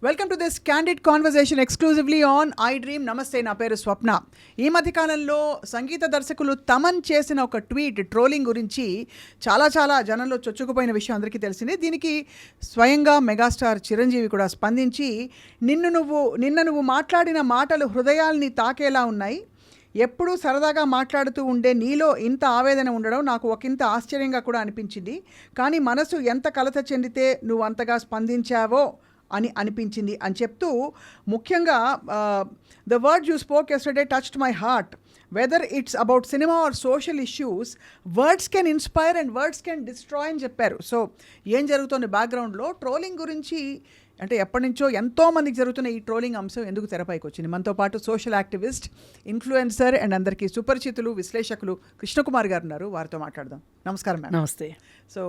Welcome to this candid conversation exclusively on I dream. నమస్తే, నా పేరు స్వప్న. ఈ మధ్యకాలంలో సంగీత దర్శకులు తమన్ చేసిన ఒక ట్వీట్ ట్రోలింగ్ గురించి చాలా జనంలో చొచ్చుకుపోయిన విషయం అందరికీ తెలిసిందే. దీనికి స్వయంగా మెగాస్టార్ చిరంజీవి కూడా స్పందించి నిన్న నువ్వు మాట్లాడిన మాటలు హృదయాల్ని తాకేలా ఉన్నాయి. ఎప్పుడూ సరదాగా మాట్లాడుతూ ఉండే నీలో ఇంత ఆవేదన ఉండడం నాకు ఒకంత ఆశ్చర్యంగా కూడా అనిపించింది. కానీ మనసు ఎంత కలత చెందితే నువ్వు అంతగా స్పందించావో అని అనిపించింది అని చెప్తూ, ముఖ్యంగా the word you spoke yesterday touched my heart. Whether it's about cinema or social issues, words can inspire and words can destroy అని చెప్పారు. సో ఏం జరుగుతుంది బ్యాక్గ్రౌండ్లో ట్రోలింగ్ గురించి అంటే ఎప్పటి నుంచో ఎంతోమందికి జరుగుతున్న ఈ ట్రోలింగ్ అంశం ఎందుకు తెరపైకి వచ్చింది? మనతో పాటు సోషల్ యాక్టివిస్ట్, ఇన్ఫ్లుయెన్సర్ అండ్ అందరికీ సుపరిచితులు, విశ్లేషకులు కృష్ణకుమార్ గారు ఉన్నారు. వారితో మాట్లాడదాం. నమస్కారం మేడం. నమస్తే. సో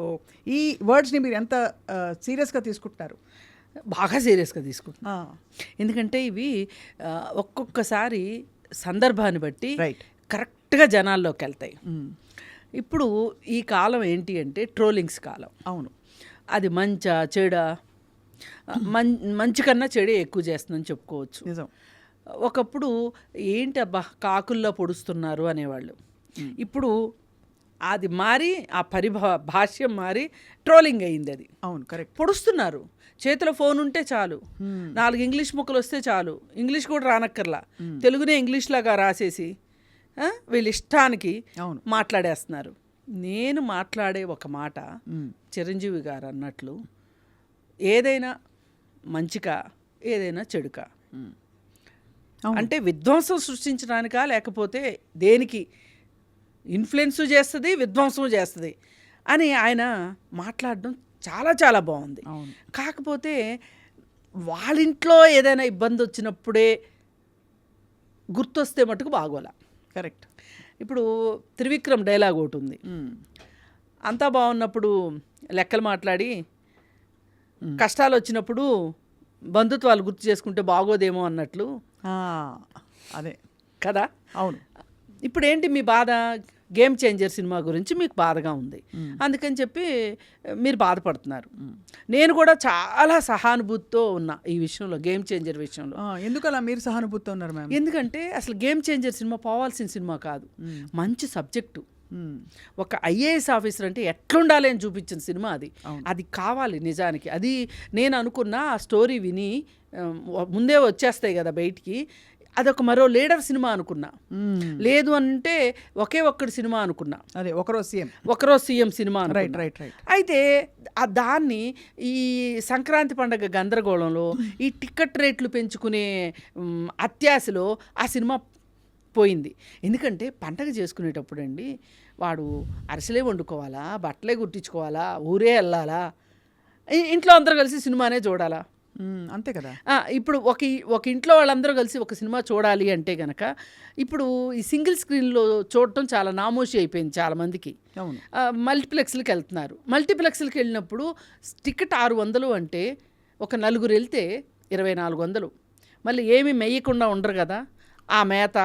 ఈ వర్డ్స్ని మీరు ఎంత సీరియస్గా తీసుకుంటున్నారు? బాగా సీరియస్గా తీసుకుంటున్నా. ఎందుకంటే ఇవి ఒక్కొక్కసారి సందర్భాన్ని బట్టి కరెక్ట్గా జనాల్లోకి వెళ్తాయి. ఇప్పుడు ఈ కాలం ఏంటి అంటే ట్రోలింగ్స్ కాలం. అవును, అది మంచా చెడా, మంచి కన్నా చెడే ఎక్కువ చేస్తుందని చెప్పుకోవచ్చు. నిజం. ఒకప్పుడు ఏంటి అబ్బా కాకుల్లో పొడుస్తున్నారు అనేవాళ్ళు. ఇప్పుడు అది మారి ఆ భాష్యం మారి ట్రోలింగ్ అయింది. అది అవును, కరెక్ట్. పొడుస్తున్నారు. చేతిలో ఫోన్ ఉంటే చాలు, 4 ఇంగ్లీష్ ముక్కలు వస్తే చాలు, ఇంగ్లీష్ కూడా రానక్కర్లా, తెలుగునే ఇంగ్లీష్ లాగా రాసేసి వీళ్ళ ఇష్టానికి మాట్లాడేస్తున్నారు. నేను మాట్లాడే ఒక మాట చిరంజీవి గారు అన్నట్లు, ఏదైనా మంచికా ఏదైనా చెడుకా, అంటే విధ్వంసం సృష్టించడానికా లేకపోతే దేనికి ఇన్ఫ్లుయెన్స్ చేస్తుంది, విధ్వంసం చేస్తుంది అని ఆయన మాట్లాడడం చాలా బాగుంది. కాకపోతే వాళ్ళ ఇంట్లో ఏదైనా ఇబ్బంది వచ్చినప్పుడే గుర్తొస్తే మటుకు బాగోలా. కరెక్ట్. ఇప్పుడు త్రివిక్రమ్ డైలాగ్ ఒకటి ఉంది, అంతా బాగున్నప్పుడు లెక్కలు మాట్లాడి కష్టాలు వచ్చినప్పుడు బంధుత్వాలు గుర్తు చేసుకుంటే బాగోదేమో అన్నట్లు. అదే కదా. అవును. ఇప్పుడు ఏంటి మీ బాధ? గేమ్ చేంజర్ సినిమా గురించి మీకు బాధగా ఉంది, అందుకని చెప్పి మీరు బాధపడుతున్నారు. నేను కూడా చాలా సహానుభూతితో ఉన్నా ఈ విషయంలో, గేమ్ చేంజర్ విషయంలో. ఎందుకు అలా మీరు సహానుభూతితో ఉన్నారు మ్యామ్? ఎందుకంటే అసలు గేమ్ చేంజర్ సినిమా పోవాల్సిన సినిమా కాదు, మంచి సబ్జెక్టు. ఒక ఐఏఎస్ ఆఫీసర్ అంటే ఎట్లుండాలి అని చూపించిన సినిమా అది. అది కావాలి నిజానికి. అది నేను అనుకున్న ఆ స్టోరీ విని ముందే వచ్చేస్తాయి కదా బయటికి, అదొక మరో లీడర్ సినిమా అనుకున్నా. లేదు అంటే ఒక్కడి సినిమా అనుకున్నా, అదే ఒకరో సీఎం సినిమా. అయితే దాన్ని ఈ సంక్రాంతి పండగ గందరగోళంలో, ఈ టికెట్ రేట్లు పెంచుకునే అత్యాశలో ఆ సినిమా పోయింది. ఎందుకంటే పండగ చేసుకునేటప్పుడు అండి, వాడు అరిసెలే వండుకోవాలా, బట్టలే కుట్టించుకోవాలా, ఊరే వెళ్ళాలా, ఇంట్లో అందరూ కలిసి సినిమానే చూడాలా? అంతే కదా. ఇప్పుడు ఒక ఇంట్లో వాళ్ళందరూ కలిసి ఒక సినిమా చూడాలి అంటే గనక ఇప్పుడు ఈ సింగిల్ స్క్రీన్లో చూడటం చాలా నామోషి అయిపోయింది చాలామందికి. మల్టీప్లెక్స్లకి వెళ్తున్నారు. మల్టీప్లెక్స్లకి వెళ్ళినప్పుడు టికెట్ 600 అంటే ఒక 4 వెళ్తే 2400. మళ్ళీ ఏమీ మెయ్యకుండా ఉండరు కదా, ఆ మేత,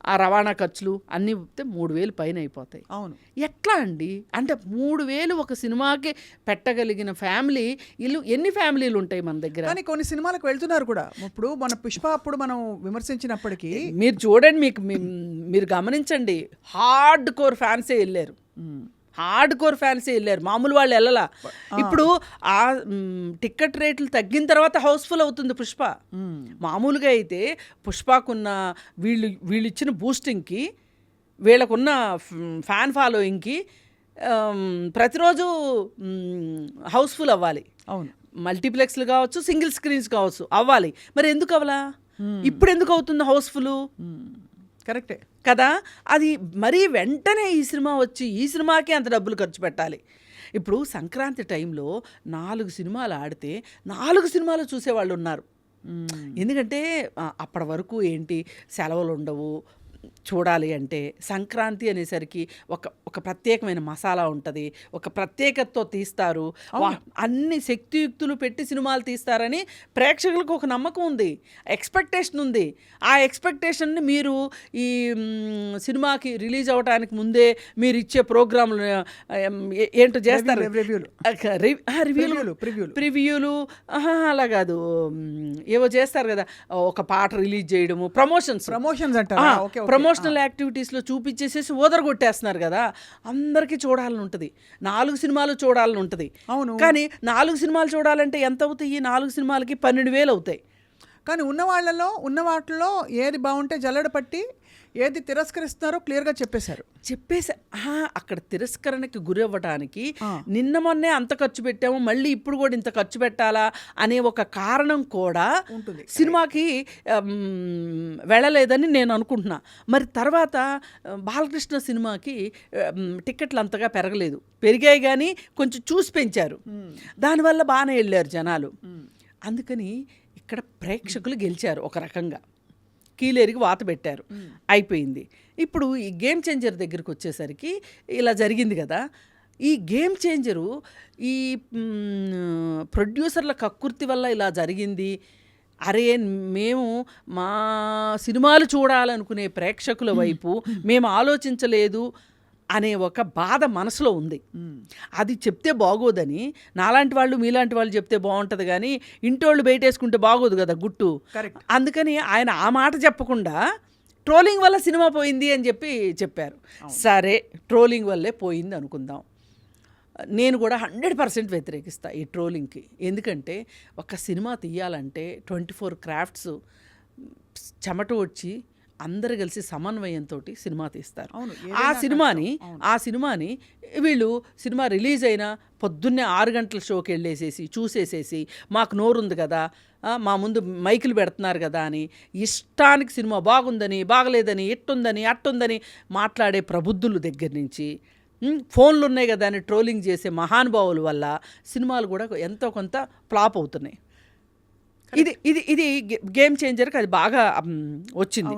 ఆ రవాణా ఖర్చులు అన్నీ 3000 పైన అయిపోతాయి. అవును. ఎట్లా అండి? అంటే 3000 ఒక సినిమాకి పెట్టగలిగిన ఫ్యామిలీ ఇల్లు ఎన్ని ఫ్యామిలీలు ఉంటాయి మన దగ్గర? కానీ కొన్ని సినిమాలకు వెళ్తున్నారు కూడా. ఇప్పుడు మన పుష్ప అప్పుడు మనం విమర్శించినప్పటికీ మీరు చూడండి, మీరు గమనించండి, హార్డ్ కోర్ ఫ్యాన్సే వెళ్ళారు. మామూలు వాళ్ళు వెళ్ళలా. ఇప్పుడు ఆ టికెట్ రేట్లు తగ్గిన తర్వాత హౌస్ఫుల్ అవుతుంది పుష్ప. మామూలుగా అయితే పుష్పకున్న వీళ్ళు ఇచ్చిన బూస్టింగ్కి, వీళ్ళకున్న ఫ్యాన్ ఫాలోయింగ్కి ప్రతిరోజు హౌస్ఫుల్ అవ్వాలి. అవును. మల్టీప్లెక్స్లు కావచ్చు, సింగిల్ స్క్రీన్స్ కావచ్చు, అవ్వాలి. మరి ఎందుకు అవ్వాలా? ఇప్పుడు ఎందుకు అవుతుంది హౌస్ఫుల్? కరెక్టే కదా. అది మరీ వెంటనే ఈ సినిమా వచ్చి ఈ సినిమాకే అంత డబ్బులు ఖర్చు పెట్టాలి. ఇప్పుడు సంక్రాంతి టైంలో 4 సినిమాలు ఆడితే 4 సినిమాలు చూసేవాళ్ళు ఉన్నారు. ఎందుకంటే అప్పటి వరకు ఏంటి, సెలవులు ఉండవు, చూడాలి అంటే సంక్రాంతి అనేసరికి ఒక ప్రత్యేకమైన మసాలా ఉంటుంది, ఒక ప్రత్యేకతతో తీస్తారు, అన్ని శక్తియుక్తులు పెట్టి సినిమాలు తీస్తారని ప్రేక్షకులకు ఒక నమ్మకం ఉంది, ఎక్స్పెక్టేషన్ ఉంది. ఆ ఎక్స్పెక్టేషన్ని మీరు ఈ సినిమాకి రిలీజ్ అవ్వడానికి ముందే మీరు ఇచ్చే ప్రోగ్రాంలు ఏంటో చేస్తారు, ప్రివ్యూలు అలా కాదు, ఏవో చేస్తారు కదా, ఒక పాట రిలీజ్ చేయడము, ప్రమోషన్స్ అంటారు, ప్రమోషనల్ యాక్టివిటీస్లో చూపించేసేసి ఓదరగొట్టేస్తున్నారు కదా. అందరికీ చూడాలని ఉంటుంది, 4 సినిమాలు చూడాలని ఉంటుంది. అవును, కానీ 4 సినిమాలు చూడాలంటే ఎంత అవుతాయి? 4 సినిమాలకి 12,000 అవుతాయి. కానీ ఉన్న వాటిలో ఏది బాగుంటే జల్లెడ పట్టి ఏది తిరస్కరిస్తున్నారో క్లియర్గా చెప్పేశారు. అక్కడ తిరస్కరణకి గురి అవ్వడానికి నిన్న మొన్నే అంత ఖర్చు పెట్టాము, మళ్ళీ ఇప్పుడు కూడా ఇంత ఖర్చు పెట్టాలా అనే ఒక కారణం కూడా ఉంటుంది, సినిమాకి వెళ్ళలేదని నేను అనుకుంటున్నా. మరి తర్వాత బాలకృష్ణ సినిమాకి టికెట్లు అంతగా పెరగలేదు, పెరిగాయి కానీ కొంచెం చూసి పెంచారు, దానివల్ల బాగానే వెళ్ళారు జనాలు. అందుకని ఇక్కడ ప్రేక్షకులు గెలిచారు, ఒక రకంగా కీలేరికి వాత పెట్టారు, అయిపోయింది. ఇప్పుడు ఈ గేమ్ చేంజర్ దగ్గరికి వచ్చేసరికి ఇలా జరిగింది కదా. ఈ గేమ్ చేంజరు ఈ ప్రొడ్యూసర్ల కక్కుర్తి వల్ల ఇలా జరిగింది. అరే మేము మా సినిమాలు చూడాలనుకునే ప్రేక్షకుల వైపు మేము ఆలోచించలేదు అనే ఒక బాధ మనసులో ఉంది. అది చెప్తే బాగోదని నాలాంటి వాళ్ళు మీలాంటి వాళ్ళు చెప్తే బాగుంటుంది, కానీ ఇంటోళ్ళు బయటేసుకుంటే బాగోదు కదా గుట్టు. అందుకని ఆయన ఆ మాట చెప్పకుండా ట్రోలింగ్ వల్ల సినిమా పోయింది అని చెప్పారు. సరే, ట్రోలింగ్ వల్లే పోయింది అనుకుందాం. నేను కూడా 100% వ్యతిరేకిస్తా ఈ ట్రోలింగ్కి. ఎందుకంటే ఒక సినిమా తీయాలంటే 24 క్రాఫ్ట్స్ చెమట వచ్చి అందరు కలిసి సమన్వయంతో సినిమా తీస్తారు. ఆ సినిమాని వీళ్ళు సినిమా రిలీజ్ అయినా పొద్దున్నే 6 గంటల షోకి వెళ్ళేసేసి చూసేసేసి మాకు నోరుంది కదా, మా ముందు మైకులు పెడుతున్నారు కదా అని ఇష్టానికి సినిమా బాగుందని బాగలేదని ఎట్టుందని అట్టుందని మాట్లాడే ప్రబుద్ధుల దగ్గర నుంచి ఫోన్లు ఉన్నాయి కదా అని ట్రోలింగ్ చేసే మహానుభావుల వల్ల సినిమాలు కూడా ఎంతో కొంత ఫ్లాప్ అవుతున్నాయి. ఇది గేమ్ చేంజర్కి అది బాగా వచ్చింది.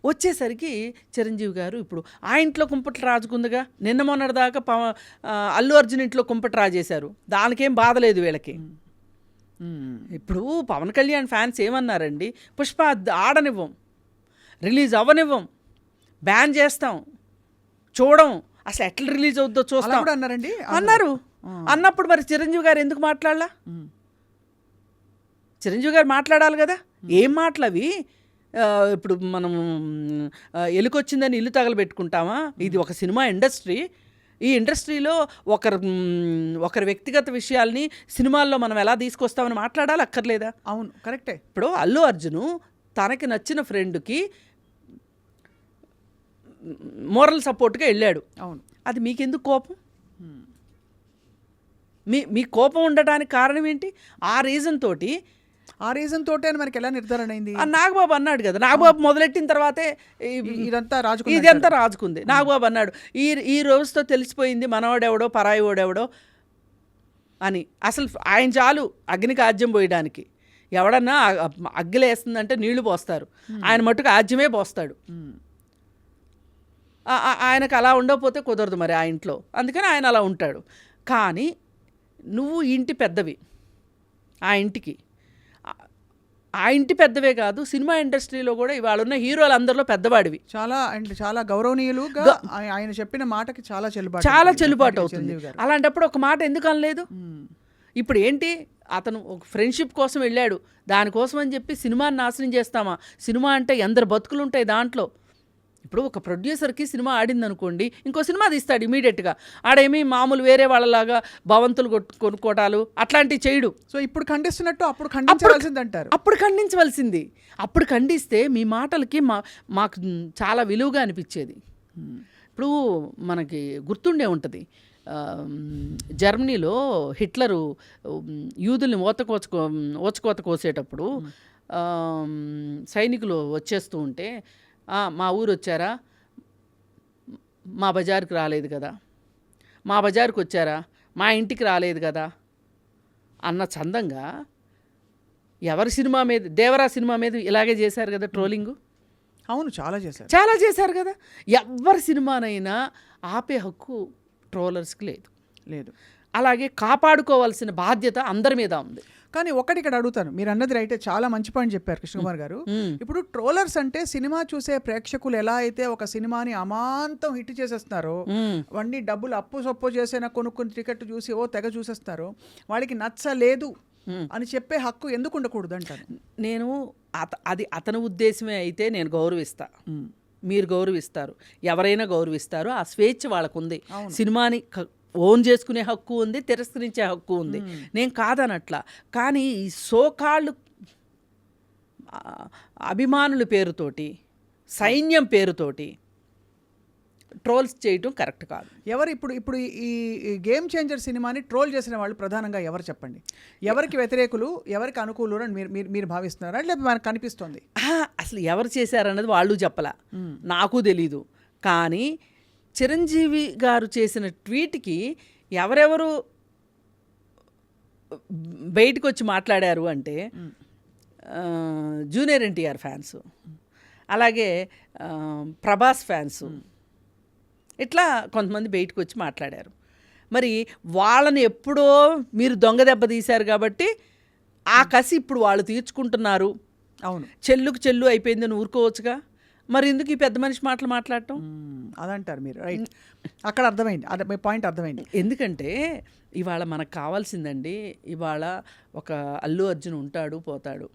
వచ్చేసరికి చిరంజీవి గారు ఇప్పుడు ఆ ఇంట్లో కుంపటి రాజుకుందిగా, నిన్న మొన్నటి దాకా అల్లు అర్జున్ ఇంట్లో కుంపటి రాజేశారు, దానికేం బాధలేదు వీళ్ళకి. ఇప్పుడు పవన్ కళ్యాణ్ ఫ్యాన్స్ ఏమన్నారండి, పుష్ప ఆడనివ్వం, రిలీజ్ అవ్వనివ్వం, బ్యాన్ చేస్తాం, చూడం, అసలు ఎట్లా రిలీజ్ అవుద్దో చూస్తాం అన్నారు. అన్నప్పుడు మరి చిరంజీవి గారు ఎందుకు మాట్లాడలా? చిరంజీవి గారు మాట్లాడాలి కదా. ఏం మాటలు అవి? ఇప్పుడు మనం ఎలుకొచ్చిందని ఇల్లు తగలబెట్టుకుంటామా? ఇది ఒక సినిమా ఇండస్ట్రీ. ఈ ఇండస్ట్రీలో ఒకరి వ్యక్తిగత విషయాల్ని సినిమాల్లో మనం ఎలా తీసుకొస్తామని మాట్లాడాలి, అక్కర్లేదా? అవును, కరెక్టే. ఇప్పుడు అల్లు అర్జును తనకి నచ్చిన ఫ్రెండ్కి మోరల్ సపోర్ట్గా వెళ్ళాడు. అవును, అది మీకెందుకు కోపం? మీ కోపం ఉండటానికి కారణం ఏంటి? ఆ రీజన్ తోటే మనకి ఎలా నిర్ధారణ అయింది? నాగబాబు అన్నాడు కదా, నాగబాబు మొదలెట్టిన తర్వాతే ఇదంతా రాజుకుంది. నాగబాబు అన్నాడు, ఈ రోజుతో తెలిసిపోయింది మనవాడెవడో పరాయి వాడెవడో అని. అసలు ఆయన చాలు అగ్నికి ఆజ్యం పోయడానికి. ఎవడన్నా అగ్గిలేస్తుందంటే నీళ్లు పోస్తారు, ఆయన మట్టుకు ఆజ్యమే పోస్తాడు. ఆయనకు అలా ఉండకపోతే కుదరదు మరి ఆ ఇంట్లో, అందుకని ఆయన అలా ఉంటాడు. కానీ నువ్వు ఇంటి పెద్దవి, ఆ ఇంటి పెద్దవే కాదు, సినిమా ఇండస్ట్రీలో కూడా ఇవాళ ఉన్న హీరోలు అందరిలో పెద్దవాడివి. చాలా గౌరవనీయులుగా ఆయన చెప్పిన మాటకి చాలా చెల్లుబాటు అవుతుంది. అలాంటప్పుడు ఒక మాట ఎందుకు అనలేదు? ఇప్పుడు ఏంటి, అతను ఒక ఫ్రెండ్షిప్ కోసం వెళ్ళాడు, దానికోసం అని చెప్పి సినిమాని నాశనం చేస్తామా? సినిమా అంటే ఎందరు బతుకులు ఉంటాయి దాంట్లో. ఇప్పుడు ఒక ప్రొడ్యూసర్కి సినిమా ఆడింది అనుకోండి, ఇంకో సినిమా తీస్తాడు ఇమీడియట్గా. ఆడేమి మామూలు వేరే వాళ్ళలాగా భవంతులు కొనుక్కోటాలు అట్లాంటివి చేయడు. సో ఇప్పుడు ఖండిస్తున్నట్టు అప్పుడు ఖండించవలసిందంటారు. అప్పుడు ఖండిస్తే మీ మాటలకి మాకు చాలా విలువగా అనిపించేది. ఇప్పుడు మనకి గుర్తుండే ఉంటుంది, జర్మనీలో హిట్లరు యూదుల్ని ఓచకోత కోసేటప్పుడు సైనికులు వచ్చేస్తూ ఉంటే, మా ఊరు వచ్చారా, మా బజార్కి రాలేదు కదా, మా బజార్కి వచ్చారా, మా ఇంటికి రాలేదు కదా అన్న చందంగా ఎవరి సినిమా మీద, దేవరా సినిమా మీద ఇలాగే చేశారు కదా ట్రోలింగు. అవును, చాలా చేశారు. చాలా చేశారు కదా. ఎవరి సినిమానైనా ఆపే హక్కు ట్రోలర్స్కి లేదు. లేదు. అలాగే కాపాడుకోవాల్సిన బాధ్యత అందరి మీద ఉంది. కానీ ఒకటి ఇక్కడ అడుగుతాను, మీరు అన్నది రైటే, చాలా మంచి పాయింట్ చెప్పారు కృష్ణకుమార్ గారు. ఇప్పుడు ట్రోలర్స్ అంటే సినిమా చూసే ప్రేక్షకులు ఎలా అయితే ఒక సినిమాని అమాంతం హిట్ చేసేస్తున్నారో, వండి డబ్బులు అప్పు సొప్పు చేసైనా కొనుక్కుని టికెట్ చూసి ఓ తెగ చూసేస్తారో, వాళ్ళకి నచ్చలేదు అని చెప్పే హక్కు ఎందుకు ఉండకూడదు అంటారు నేను. అది అతని ఉద్దేశమే అయితే నేను గౌరవిస్తా, మీరు గౌరవిస్తారు, ఎవరైనా గౌరవిస్తారు. ఆ స్వేచ్ఛ వాళ్ళకు ఉంది. సినిమాని ఓన్ చేసుకునే హక్కు ఉంది, తిరస్కరించే హక్కు ఉంది. నేను కాదనట్లా. కానీ ఈ సోకాళ్ళు అభిమానుల పేరుతోటి, సైన్యం పేరుతోటి ట్రోల్స్ చేయటం కరెక్ట్ కాదు. ఎవరు ఇప్పుడు ఈ గేమ్ చేంజర్ సినిమాని ట్రోల్ చేసిన వాళ్ళు ప్రధానంగా ఎవరు చెప్పండి? ఎవరికి వ్యతిరేకులు, ఎవరికి అనుకూలు అని మీరు భావిస్తున్నారా, లేకపోతే మనకు కనిపిస్తుంది? అసలు ఎవరు చేశారన్నది వాళ్ళు చెప్పలా, నాకు తెలీదు. కానీ చిరంజీవి గారు చేసిన ట్వీట్కి ఎవరెవరు బయటకు వచ్చి మాట్లాడారు అంటే జూనియర్ ఎన్టీఆర్ ఫ్యాన్స్, అలాగే ప్రభాస్ ఫ్యాన్స్, ఇట్లా కొంతమంది బయటకు వచ్చి మాట్లాడారు. మరి వాళ్ళని ఎప్పుడో మీరు దొంగ దెబ్బ తీశారు కాబట్టి ఆ కసి ఇప్పుడు వాళ్ళు తీర్చుకుంటున్నారు. అవును, చెల్లుకు చెల్లు అయిపోయిందని ఊరుకోవచ్చుగా. మరి ఎందుకు ఈ పెద్ద మనిషి మాటలు మాట్లాడటం? అదంటారు మీరు. రైట్, అక్కడ అర్థమైంది, అదే మీ పాయింట్ అర్థమైంది. ఎందుకంటే ఇవాళ మనకు కావాల్సిందండి, ఇవాళ ఒక అల్లు అర్జున్ ఉంటాడు పోతాడు,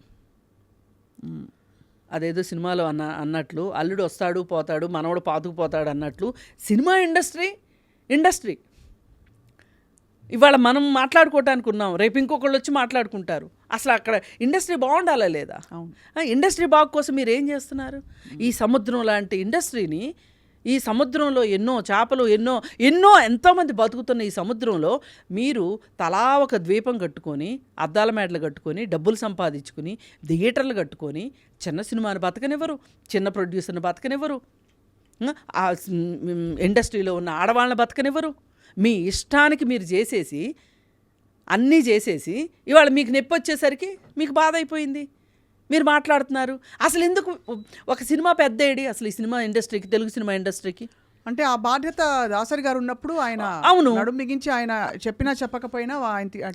అదేదో సినిమాలో అన్నట్లు అల్లుడు వస్తాడు పోతాడు, మనవడు పాతుకుపోతాడు అన్నట్లు సినిమా ఇండస్ట్రీ ఇవాళ మనం మాట్లాడుకోవటానికి ఉన్నాం, రేపు ఇంకొకళ్ళు వచ్చి మాట్లాడుకుంటారు. అసలు అక్కడ ఇండస్ట్రీ బాగుండాలా లేదా? ఇండస్ట్రీ బాగు కోసం మీరు ఏం చేస్తున్నారు? ఈ సముద్రం లాంటి ఇండస్ట్రీని, ఈ సముద్రంలో ఎన్నో చేపలు, ఎన్నో ఎంతోమంది బతుకుతున్న ఈ సముద్రంలో మీరు తలా ఒక ద్వీపం కట్టుకొని, అద్దాల మేడలు కట్టుకొని, డబ్బులు సంపాదించుకుని, థియేటర్లు కట్టుకొని చిన్న సినిమాని బతకనివ్వరు, చిన్న ప్రొడ్యూసర్ని బతకనివ్వరు, ఆ ఇండస్ట్రీలో ఉన్న ఆడవాళ్ళని బతకనివ్వరు. మీ ఇష్టానికి మీరు చేసేసి, అన్నీ చేసేసి ఇవాళ మీకు నొప్పి వచ్చేసరికి మీకు బాధ అయిపోయింది, మీరు మాట్లాడుతున్నారు. అసలు ఎందుకు ఒక సినిమా పెద్ద ఏడి అసలు ఈ సినిమా ఇండస్ట్రీకి, తెలుగు సినిమా ఇండస్ట్రీకి? అంటే ఆ బాధ్యత దాసరి గారు ఉన్నప్పుడు ఆయన అవును నడుము బిగించి ఆయన చెప్పినా చెప్పకపోయినా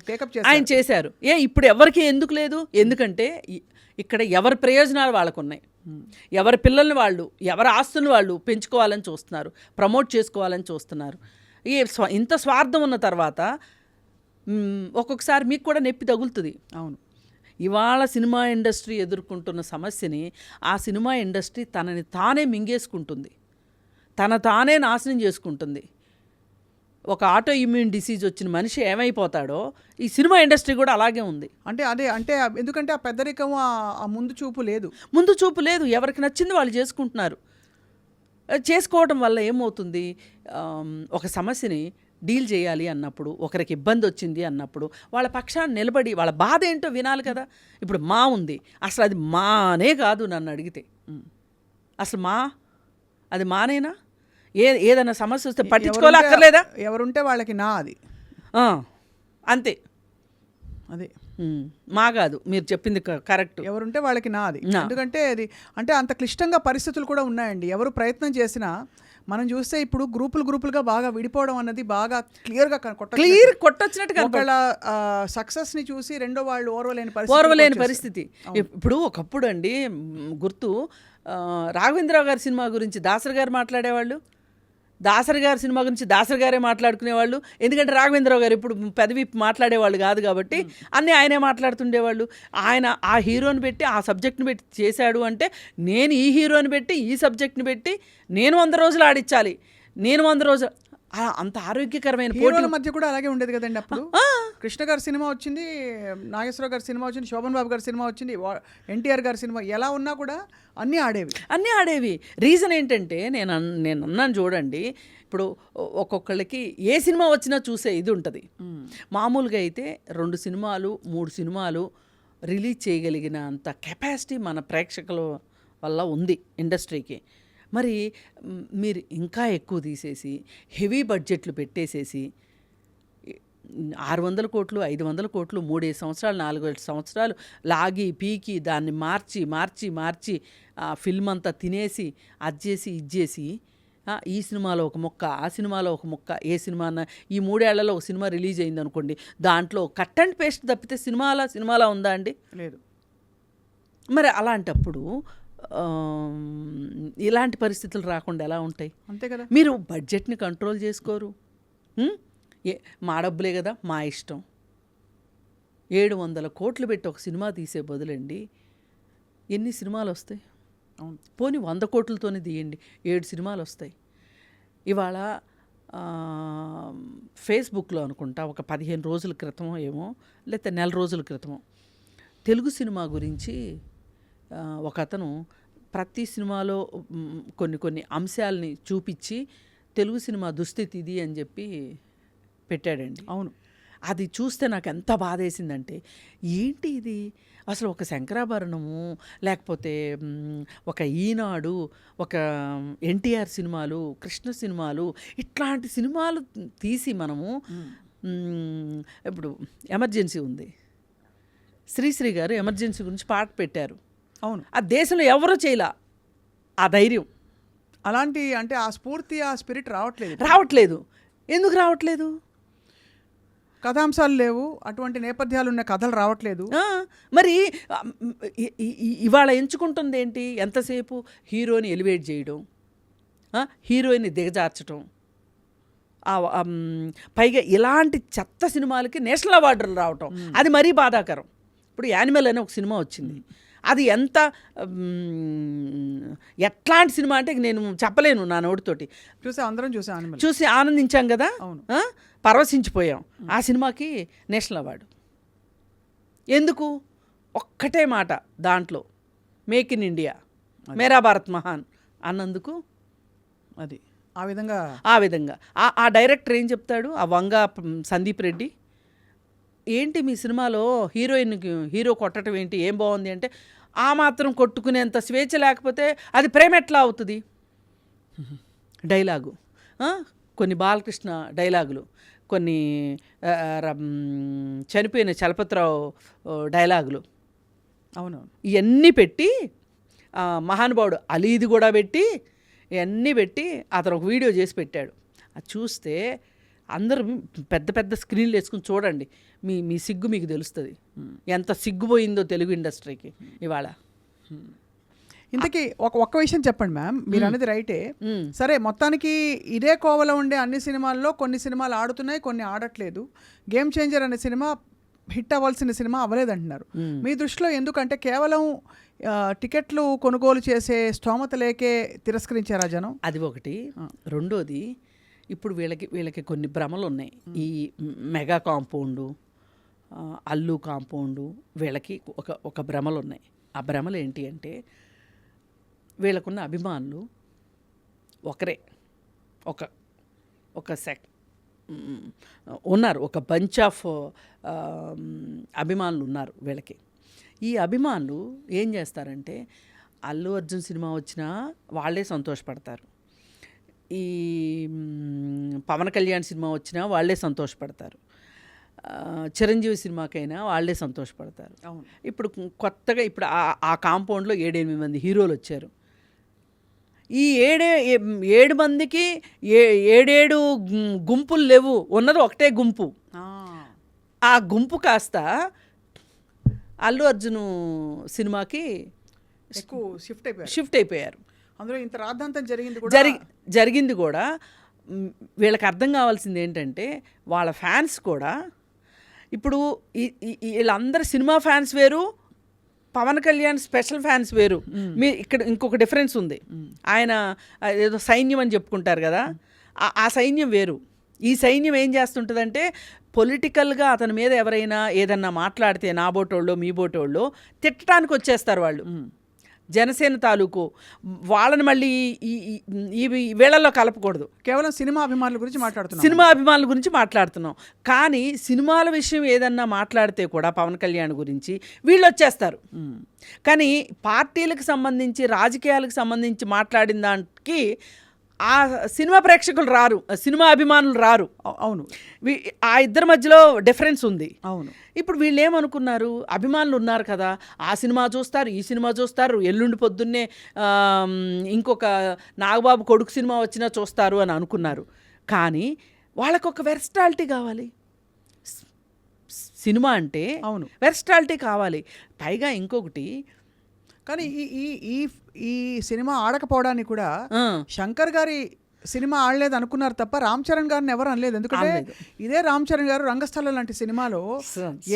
టేకప్ ఆయన చేశారు. ఇప్పుడు ఎవరికి ఎందుకు లేదు? ఎందుకంటే ఇక్కడ ఎవరి ప్రయోజనాలు వాళ్ళకు ఉన్నాయి, ఎవరి పిల్లల్ని వాళ్ళు, ఎవరి ఆస్తులను వాళ్ళు పెంచుకోవాలని చూస్తున్నారు, ప్రమోట్ చేసుకోవాలని చూస్తున్నారు. ఇంత స్వార్థం ఉన్న తర్వాత ఒక్కొక్కసారి మీకు కూడా నొప్పి తగులుతుంది. అవును, ఇవాళ సినిమా ఇండస్ట్రీ ఎదుర్కొంటున్న సమస్యని ఆ సినిమా ఇండస్ట్రీ తనని తానే మింగేసుకుంటుంది, తానే నాశనం చేసుకుంటుంది. ఒక ఆటో ఇమ్యూన్ డిసీజ్ వచ్చిన మనిషి ఏమైపోతాడో ఈ సినిమా ఇండస్ట్రీ కూడా అలాగే ఉంది. అంటే ఎందుకంటే ఆ పెద్దరికం, ఆ ముందు చూపు లేదు. ఎవరికి నచ్చింది వాళ్ళు చేసుకుంటున్నారు. చేసుకోవడం వల్ల ఏమవుతుంది? ఒక సమస్యని డీల్ చేయాలి అన్నప్పుడు, ఒకరికి ఇబ్బంది వచ్చింది అన్నప్పుడు వాళ్ళ పక్షాన్ని నిలబడి వాళ్ళ బాధ ఏంటో వినాలి కదా. ఇప్పుడు మా ఉంది, అసలు అది మానే కాదు నన్ను అడిగితే. అసలు అది మానేనా? ఏదైనా సమస్య వస్తే పట్టించుకోలేక్కర్లేదా? ఎవరుంటే వాళ్ళకి నా అది అంతే. అదే మా కాదు, మీరు చెప్పింది కరెక్ట్. ఎవరుంటే వాళ్ళకి నా అది. ఎందుకంటే అది అంటే అంత క్లిష్టంగా పరిస్థితులు కూడా ఉన్నాయండి. ఎవరు ప్రయత్నం చేసినా మనం చూస్తే ఇప్పుడు గ్రూపులుగా బాగా విడిపోవడం అన్నది బాగా క్లియర్గా కొట్టొచ్చినట్టుగా ఒకళ్ళ సక్సెస్ని చూసి రెండో వాళ్ళు ఓర్వలేని పరిస్థితి. ఇప్పుడు ఒకప్పుడు అండి గుర్తు, రాఘవేంద్రరావు గారి సినిమా గురించి దాసరి గారు మాట్లాడేవాళ్ళు, దాసరి గారి సినిమా గురించి దాసరి గారే మాట్లాడుకునేవాళ్ళు. ఎందుకంటే రాఘవేంద్రరావు గారు ఇప్పుడు పెదవి మాట్లాడేవాళ్ళు కాదు కాబట్టి అన్నీ ఆయనే మాట్లాడుతుండేవాళ్ళు. ఆయన ఆ హీరోని పెట్టి, ఆ సబ్జెక్ట్ని పెట్టి చేశాడు అంటే, నేను ఈ హీరోని పెట్టి, ఈ సబ్జెక్ట్ని పెట్టి నేను 100 రోజులు ఆడించాలి, నేను 100 రోజులు, అంత ఆరోగ్యకరమైన పోటీల మధ్య కూడా అలాగే ఉండేది కదండి. అప్పుడు కృష్ణ గారి సినిమా వచ్చింది, నాగేశ్వరరావు గారి సినిమా వచ్చింది, శోభన్ బాబు గారి సినిమా వచ్చింది, ఎన్టీఆర్ గారి సినిమా, ఎలా ఉన్నా కూడా అన్నీ ఆడేవి. రీజన్ ఏంటంటే నేను అన్నాను చూడండి, ఇప్పుడు ఒక్కొక్కళ్ళకి ఏ సినిమా వచ్చినా చూసే ఇది ఉంటుంది. మామూలుగా అయితే 2 సినిమాలు 3 సినిమాలు రిలీజ్ చేయగలిగిన అంత కెపాసిటీ మన ప్రేక్షకుల వల్ల ఉంది ఇండస్ట్రీకి. మరి మీరు ఇంకా ఎక్కువ తీసేసి హెవీ బడ్జెట్లు పెట్టేసేసి 600 కోట్లు 500 కోట్లు 3 సంవత్సరాలు 4 సంవత్సరాలు లాగి పీకి దాన్ని మార్చి ఆ ఫిల్మ్ అంతా తినేసి అది చేసి ఇది చేసి ఈ సినిమాలో ఒక ముక్క ఆ సినిమాలో ఒక ముక్క ఏ సినిమా అన్న ఈ 3 ఏళ్లలో ఒక సినిమా రిలీజ్ అయింది అనుకోండి, దాంట్లో కట్ అండ్ పేస్ట్ తప్పితే సినిమాలా ఉందా అండి? లేదు. మరి అలాంటప్పుడు ఇలాంటి పరిస్థితులు రాకుండా ఎలా ఉంటాయి? అంతే కదా. మీరు బడ్జెట్ని కంట్రోల్ చేసుకోరు. మా డబ్బులే కదా, మా ఇష్టం. 700 కోట్లు పెట్టి ఒక సినిమా తీసే బదులండి ఎన్ని సినిమాలు వస్తాయి? పోనీ 100 కోట్లతోనే తీయండి, 7 సినిమాలు వస్తాయి. ఇవాళ ఫేస్బుక్లో అనుకుంటా ఒక 15 రోజుల క్రితమో ఏమో, లేకపోతే నెల రోజుల క్రితమో తెలుగు సినిమా గురించి ఒక అతను ప్రతి సినిమాలో కొన్ని అంశాలని చూపించి తెలుగు సినిమా దుస్థితి ఇది అని చెప్పి పెట్టాడండి. అవును. అది చూస్తే నాకు ఎంత బాధేసిందంటే, ఏంటి ఇది అసలు ఒక శంకరాభరణము, లేకపోతే ఒక ఈనాడు, ఒక ఎన్టీఆర్ సినిమాలు, కృష్ణ సినిమాలు, ఇట్లాంటి సినిమాలు తీసి మనము ఇప్పుడు ఎమర్జెన్సీ ఉంది, శ్రీశ్రీ గారు ఎమర్జెన్సీ గురించి పాట పెట్టారు. అవును. ఆ దేశంలో ఎవరూ చేయలా ఆ ధైర్యం. అలాంటి అంటే ఆ స్ఫూర్తి ఆ స్పిరిట్ రావట్లేదు. ఎందుకు రావట్లేదు? కథాంశాలు లేవు, అటువంటి నేపథ్యాలు ఉన్న కథలు రావట్లేదు. మరి ఇవాళ ఎంచుకుంటుంది ఏంటి? ఎంతసేపు హీరోని ఎలివేట్ చేయడం, హీరోయిన్ని దిగజార్చడం, పైగా ఇలాంటి చెత్త సినిమాలకి నేషనల్ అవార్డులు రావటం, అది మరీ బాధాకరం. ఇప్పుడు యానిమల్ అనే ఒక సినిమా వచ్చింది, అది ఎంత ఎట్లాంటి సినిమా అంటే నేను చెప్పలేను నా నోటితోటి. అందరం చూసి ఆనందించాం కదా, పరవశించిపోయాం. ఆ సినిమాకి నేషనల్ అవార్డు ఎందుకు? ఒక్కటే మాట దాంట్లో, మేక్ ఇన్ ఇండియా, మేరా భారత్ మహాన్ అన్నందుకు. అది ఆ విధంగా ఆ డైరెక్టర్ ఏం చెప్తాడు, ఆ వంగ సందీప్ రెడ్డి, ఏంటి మీ సినిమాలో హీరో కొట్టడం ఏంటి, ఏం బాగుంది అంటే, ఆ మాత్రం కొట్టుకునేంత స్వేచ్ఛ లేకపోతే అది ప్రేమ ఎట్లా అవుతుంది? డైలాగు, కొన్ని బాలకృష్ణ డైలాగులు, కొన్ని చనిపోయిన చలపతిరావు డైలాగులు, అవునవును, ఇవన్నీ పెట్టి మహానుభావుడు అలీది కూడా పెట్టి ఇవన్నీ పెట్టి అతను ఒక వీడియో చేసి పెట్టాడు. అది చూస్తే అందరూ పెద్ద పెద్ద స్క్రీన్లు వేసుకుని చూడండి, మీ సిగ్గు మీకు తెలుస్తుంది, ఎంత సిగ్గుపోయిందో తెలుగు ఇండస్ట్రీకి ఇవాళ. ఇంతకీ ఒక్క విషయం చెప్పండి మ్యామ్, మీరు అనేది రైటే. సరే, మొత్తానికి ఇదే కోవలో ఉండే అన్ని సినిమాల్లో కొన్ని సినిమాలు ఆడుతున్నాయి, కొన్ని ఆడట్లేదు. గేమ్ చేంజర్ అనే సినిమా హిట్ అవ్వాల్సిన సినిమా అవ్వలేదంటున్నారు. మీ దృష్టిలో ఎందుకంటే కేవలం టికెట్లు కొనుగోలు చేసే స్తోమత లేకే తిరస్కరించారా జనం? అది ఒకటి. రెండోది, ఇప్పుడు వీళ్ళకి కొన్ని భ్రమలు ఉన్నాయి. ఈ మెగా కాంపౌండు, అల్లు కాంపౌండు, వీళ్ళకి ఒక భ్రమలు ఉన్నాయి. ఆ భ్రమలు ఏంటి అంటే, వీళ్ళకున్న అభిమానులు ఒకరే, ఒక ఉన్నారు, ఒక బంచ్ ఆఫ్ అభిమానులు ఉన్నారు వీళ్ళకి. ఈ అభిమానులు ఏం చేస్తారంటే, అల్లు అర్జున్ సినిమా వచ్చినా వాళ్ళే సంతోషపడతారు, ఈ పవన్ కళ్యాణ్ సినిమా వచ్చినా వాళ్ళే సంతోషపడతారు, చిరంజీవి సినిమాకైనా వాళ్ళే సంతోషపడతారు. ఇప్పుడు కొత్తగా ఇప్పుడు ఆ కాంపౌండ్లో 7-8 మంది హీరోలు వచ్చారు. ఈ 7 మందికి 7 గుంపులు లేవు, ఉన్నది ఒకటే గుంపు. ఆ గుంపు కాస్త అల్లు అర్జున్ సినిమాకి ఎక్కువ షిఫ్ట్ అయిపోయారు. అందులో ఇంత రాద్ధాంతం జరిగింది కూడా. వీళ్ళకి అర్థం కావాల్సింది ఏంటంటే, వాళ్ళ ఫ్యాన్స్ కూడా ఇప్పుడు వీళ్ళందరూ సినిమా ఫ్యాన్స్ వేరు, పవన్ కళ్యాణ్ స్పెషల్ ఫ్యాన్స్ వేరు. మీ ఇక్కడ ఇంకొక డిఫరెన్స్ ఉంది. ఆయన ఏదో సైన్యం అని చెప్పుకుంటారు కదా, ఆ సైన్యం వేరు. ఈ సైన్యం ఏం చేస్తుంటుందంటే, పొలిటికల్గా అతని మీద ఎవరైనా ఏదన్నా మాట్లాడితే, నా బోటోళ్ళు మీ బోటోళ్ళు తిట్టడానికి వచ్చేస్తారు వాళ్ళు. జనసేన తాలూకు వాళ్ళని మళ్ళీ ఈ వేళల్లో కలపకూడదు. కేవలం సినిమా అభిమానుల గురించి మాట్లాడుతున్నాం. కానీ సినిమాల విషయం ఏదన్నా మాట్లాడితే కూడా పవన్ కళ్యాణ్ గురించి వీళ్ళు వచ్చేస్తారు. కానీ పార్టీలకు సంబంధించి, రాజకీయాలకు సంబంధించి మాట్లాడిన దానికి ఆ సినిమా ప్రేక్షకులు రారు, సినిమా అభిమానులు రారు. అవును, ఆ ఇద్దరి మధ్యలో డిఫరెన్స్ ఉంది. అవును. ఇప్పుడు వీళ్ళు ఏమనుకున్నారు, అభిమానులు ఉన్నారు కదా, ఆ సినిమా చూస్తారు, ఈ సినిమా చూస్తారు, ఎల్లుండి పొద్దున్నే ఇంకొక నాగబాబు కొడుకు సినిమా వచ్చినా చూస్తారు అని అనుకున్నారు. కానీ వాళ్ళకు ఒక వెర్సటాలిటీ కావాలి. సినిమా అంటే అవును, వెర్సటాలిటీ కావాలి. పైగా ఇంకొకటి, కానీ ఈ ఈ ఈ ఈ సినిమా ఆడకపోవడానికి కూడా శంకర్ గారి సినిమా ఆడలేదు అనుకున్నారు తప్ప రామ్ చరణ్ గారిని ఎవరు అనలేదు. ఎందుకంటే ఇదే రామ్ చరణ్ గారు రంగస్థలం లాంటి సినిమాలో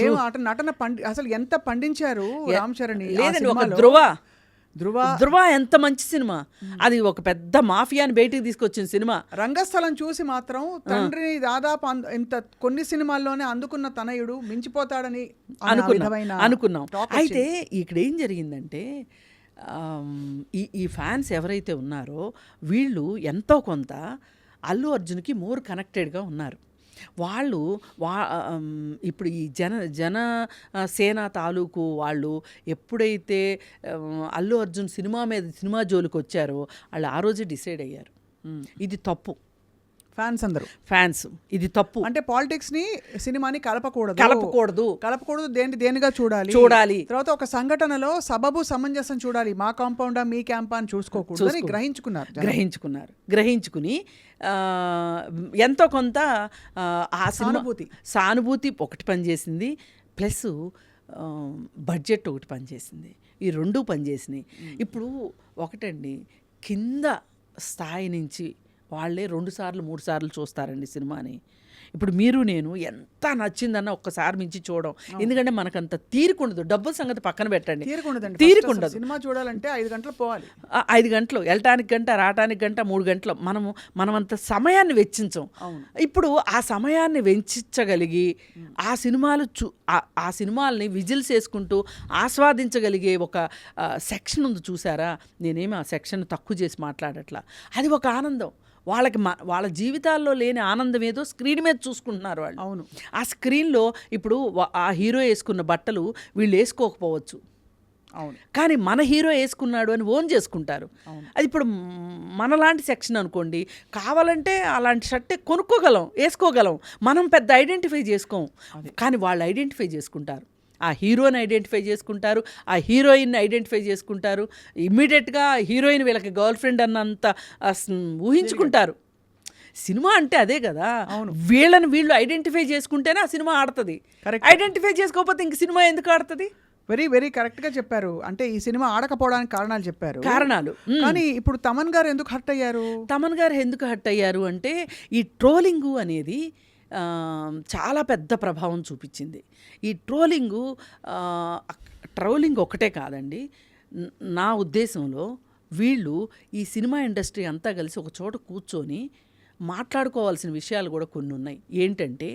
ఏం నటన అసలు ఎంత పండించారు రామ్ చరణ్. ధృవ ఎంత మంచి సినిమా అది, ఒక పెద్ద మాఫియాని బయటికి తీసుకొచ్చిన సినిమా. రంగస్థలం చూసి మాత్రం తండ్రిని దాదాపు ఇంత కొన్ని సినిమాల్లోనే అందుకున్న తనయుడు మించిపోతాడని అనుకున్నాం. అయితే ఇక్కడ ఏం జరిగిందంటే, ఈ ఫ్యాన్స్ ఎవరైతే ఉన్నారో వీళ్ళు ఎంతో కొంత అల్లు అర్జున్కి మోర్ కనెక్టెడ్గా ఉన్నారు. వాళ్ళు ఇప్పుడు ఈ జనసేన తాలూకు వాళ్ళు ఎప్పుడైతే అల్లు అర్జున్ సినిమా జోలికి వచ్చారో వాళ్ళు ఆ రోజే డిసైడ్ అయ్యారు, ఇది తప్పు. ఫ్యాన్స్ ఇది తప్పు, అంటే పాలిటిక్స్ ని సినిమాని కలపకూడదు, దేనిగా చూడాలి. తర్వాత ఒక సంఘటనలో సబబు సమంజసం చూడాలి, మా కాంపౌండా మీ క్యాంపా అని చూసుకోకూడదు అని గ్రహించుకుని ఎంతో కొంత ఆ సానుభూతి ఒకటి పనిచేసింది, ప్లస్ బడ్జెట్ ఒకటి పనిచేసింది. ఈ రెండు పనిచేసినాయి. ఇప్పుడు ఒకటండి, కింద స్థాయి నుంచి వాళ్ళే 2 సార్లు 3 సార్లు చూస్తారండి సినిమాని. ఇప్పుడు మీరు నేను ఎంత నచ్చిందన్న ఒక్కసారి మించి చూడడం, ఎందుకంటే మనకంత తీరికుండదు. డబ్బుల సంగతి పక్కన పెట్టండి, తీరికుండదు. సినిమా చూడాలంటే 5 గంటలు పోవాలి, 5 గంటలు వెళ్ళటానికి గంట, రావటానికి గంట, 3 గంటలు మనం అంత సమయాన్ని వెచ్చించం. ఇప్పుడు ఆ సమయాన్ని వెచ్చించగలిగి ఆ సినిమాల్ని విజిల్స్ వేసుకుంటూ ఆస్వాదించగలిగే ఒక సెక్షన్ ఉంది చూసారా. నేనేమి ఆ సెక్షన్ తక్కువ చేసి మాట్లాడట్లా, అది ఒక ఆనందం. వాళ్ళ జీవితాల్లో లేని ఆనందం ఏదో స్క్రీన్ మీద చూసుకుంటున్నారు వాళ్ళు. అవును, ఆ స్క్రీన్లో ఇప్పుడు ఆ హీరో వేసుకున్న బట్టలు వీళ్ళు వేసుకోకపోవచ్చు, అవును, కానీ మన హీరో వేసుకున్నాడు అని ఓన్ చేసుకుంటారు. అది ఇప్పుడు మనలాంటి సెక్షన్ అనుకోండి, కావాలంటే అలాంటి షర్టే కొనుక్కోగలం, వేసుకోగలం, మనం పెద్ద ఐడెంటిఫై చేసుకోం, కానీ వాళ్ళు ఐడెంటిఫై చేసుకుంటారు. ఆ హీరోని ఐడెంటిఫై చేసుకుంటారు, ఆ హీరోయిన్ని ఐడెంటిఫై చేసుకుంటారు, ఇమ్మీడియట్గా హీరోయిన్ వీళ్ళకి గర్ల్ ఫ్రెండ్ అన్నంత ఊహించుకుంటారు. సినిమా అంటే అదే కదా, వీళ్ళు ఐడెంటిఫై చేసుకుంటేనే ఆ సినిమా ఆడుతుంది. ఐడెంటిఫై చేసుకోకపోతే ఇంక సినిమా ఎందుకు ఆడుతుంది? వెరీ వెరీ కరెక్ట్గా చెప్పారు. అంటే ఈ సినిమా ఆడకపోవడానికి కారణాలు చెప్పారు. కానీ ఇప్పుడు తమన్ గారు ఎందుకు హర్ట్ అయ్యారు అంటే, ఈ ట్రోలింగు అనేది చాలా పెద్ద ప్రభావం చూపించింది. ఈ ట్రోలింగ్ ఒకటే కాదండి, నా ఉద్దేశంలో వీళ్ళు ఈ సినిమా ఇండస్ట్రీ అంతా కలిసి ఒక చోట కూర్చొని మాట్లాడుకోవాల్సిన విషయాలు కూడా కొన్ని ఉన్నాయి. ఏంటంటే,